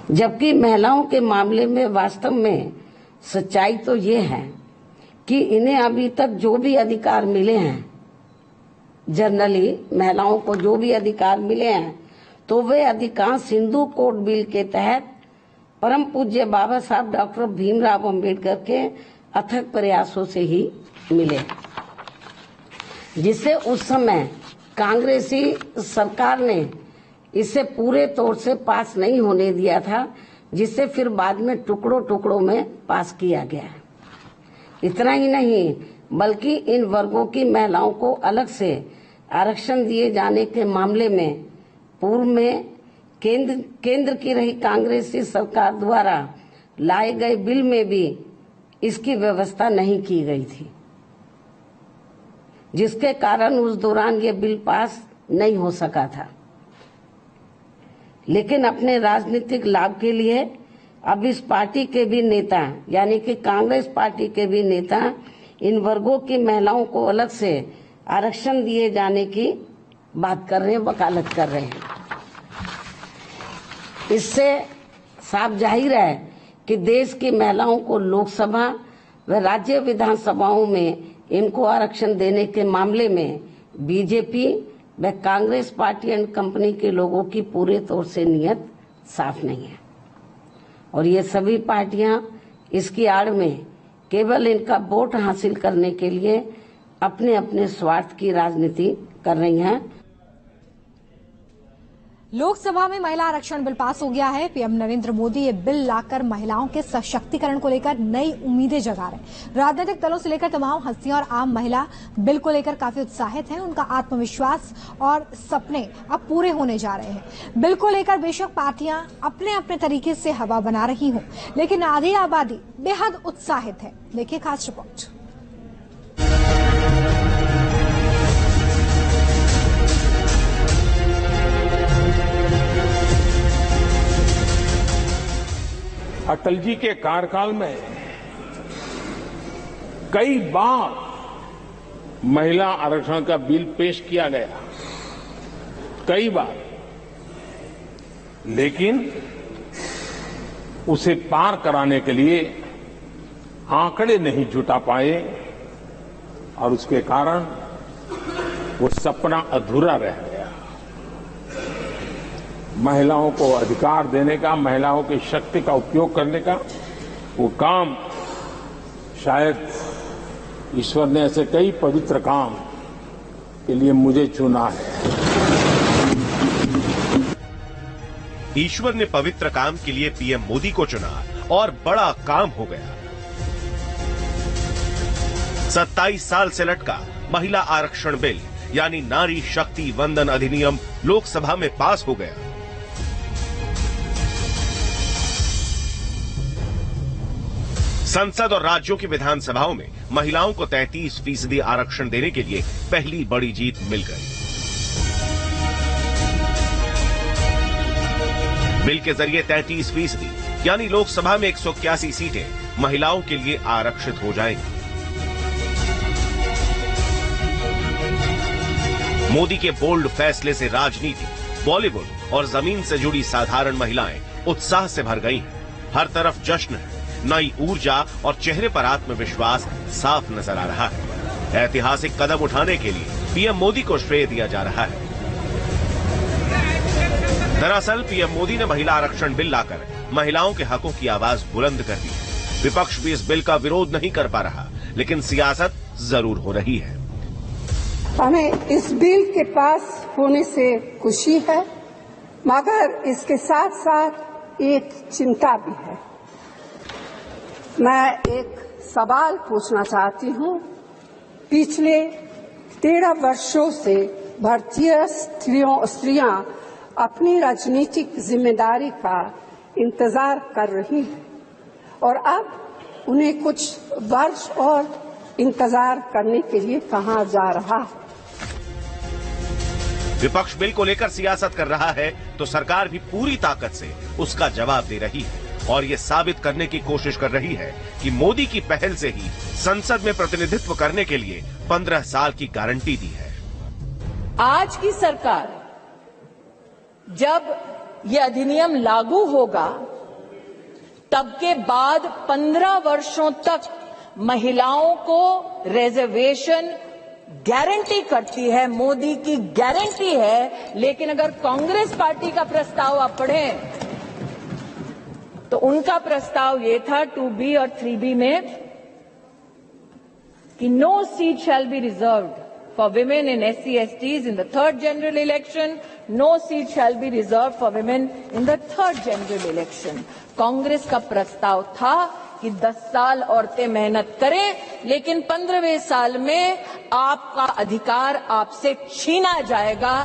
जबकि महिलाओं के मामले में वास्तव में सच्चाई तो ये है कि इन्हें अभी तक जो भी अधिकार मिले हैं, जनरली महिलाओं को जो भी अधिकार मिले हैं, तो वे अधिकांश हिंदू कोड बिल के तहत परम पूज्य बाबा साहब डॉक्टर भीमराव अंबेडकर के अथक प्रयासों से ही मिले, जिससे उस समय कांग्रेसी सरकार ने इसे पूरे तौर से पास नहीं होने दिया था, जिससे फिर बाद में टुकड़ों टुकड़ों में पास किया गया। इतना ही नहीं, बल्कि इन वर्गों की महिलाओं को अलग से आरक्षण दिए जाने के मामले में पूर्व में केंद्र की रही कांग्रेसी सरकार द्वारा लाए गए बिल में भी इसकी व्यवस्था नहीं की गई थी, जिसके कारण उस दौरान ये बिल पास नहीं हो सका था। लेकिन अपने राजनीतिक लाभ के लिए अब इस पार्टी के भी नेता, यानी कि कांग्रेस पार्टी के भी नेता, इन वर्गों की महिलाओं को अलग से आरक्षण दिए जाने की बात कर रहे हैं, वकालत कर रहे हैं। इससे साफ जाहिर है कि देश की महिलाओं को लोकसभा व राज्य विधानसभाओं में इनको आरक्षण देने के मामले में बीजेपी व कांग्रेस पार्टी एंड कंपनी के लोगों की पूरे तौर से नीयत साफ नहीं है, और ये सभी पार्टियां इसकी आड़ में केवल इनका वोट हासिल करने के लिए अपने अपने स्वार्थ की राजनीति कर रही हैं। लोकसभा में महिला आरक्षण बिल पास हो गया है। पीएम नरेंद्र मोदी ये बिल लाकर महिलाओं के सशक्तिकरण को लेकर नई उम्मीदें जगा रहे हैं। राजनीतिक दलों से लेकर तमाम हस्तियां और आम महिला बिल को लेकर काफी उत्साहित हैं। उनका आत्मविश्वास और सपने अब पूरे होने जा रहे हैं। बिल को लेकर बेशक पार्टियां अपने अपने तरीके से हवा बना रही हों, लेकिन आधी आबादी बेहद उत्साहित है। देखिए खास रिपोर्ट। अटल जी के कार्यकाल में कई बार महिला आरक्षण का बिल पेश किया गया, कई बार, लेकिन उसे पार कराने के लिए आंकड़े नहीं जुटा पाए और उसके कारण वो सपना अधूरा रह गया। महिलाओं को अधिकार देने का, महिलाओं की शक्ति का उपयोग करने का वो काम, शायद ईश्वर ने ऐसे कई पवित्र काम के लिए मुझे चुना है। ईश्वर ने पवित्र काम के लिए पीएम मोदी को चुना और बड़ा काम हो गया। 27 साल से लटका महिला आरक्षण बिल यानी नारी शक्ति वंदन अधिनियम लोकसभा में पास हो गया। संसद और राज्यों की विधानसभाओं में महिलाओं को 33% आरक्षण देने के लिए पहली बड़ी जीत मिल गई। बिल के जरिए 33% यानी लोकसभा में 181 सीटें महिलाओं के लिए आरक्षित हो जाएंगी। मोदी के बोल्ड फैसले से राजनीति, बॉलीवुड और जमीन से जुड़ी साधारण महिलाएं उत्साह से भर गई हैं। हर तरफ जश्न है, नई ऊर्जा और चेहरे पर आत्मविश्वास साफ नजर आ रहा है। ऐतिहासिक कदम उठाने के लिए पीएम मोदी को श्रेय दिया जा रहा है। दरअसल पीएम मोदी ने महिला आरक्षण बिल लाकर महिलाओं के हकों की आवाज बुलंद कर दी है। विपक्ष भी इस बिल का विरोध नहीं कर पा रहा, लेकिन सियासत जरूर हो रही है। हमें इस बिल के पास होने से खुशी है, मगर इसके साथ साथ एक चिंता भी है। मैं एक सवाल पूछना चाहती हूँ। पिछले 13 वर्षों से भारतीय स्त्रियां अपनी राजनीतिक जिम्मेदारी का इंतजार कर रही हैं और अब उन्हें कुछ वर्ष और इंतजार करने के लिए कहा जा रहा है। विपक्ष बिल को लेकर सियासत कर रहा है तो सरकार भी पूरी ताकत से उसका जवाब दे रही है और ये साबित करने की कोशिश कर रही है कि मोदी की पहल से ही संसद में प्रतिनिधित्व करने के लिए 15 साल की गारंटी दी है। आज की सरकार जब ये अधिनियम लागू होगा तब के बाद 15 वर्षों तक महिलाओं को रिजर्वेशन गारंटी करती है, मोदी की गारंटी है। लेकिन अगर कांग्रेस पार्टी का प्रस्ताव आप पढ़ें तो उनका प्रस्ताव ये था 2B और 3B में कि no seat shall be reserved for women in SC STs in the third general election, no seat shall be reserved for women in the third general election. Congress का प्रस्ताव था कि 10 साल औरतें मेहनत करें, लेकिन 15वें साल में आपका अधिकार आपसे छीना जाएगा।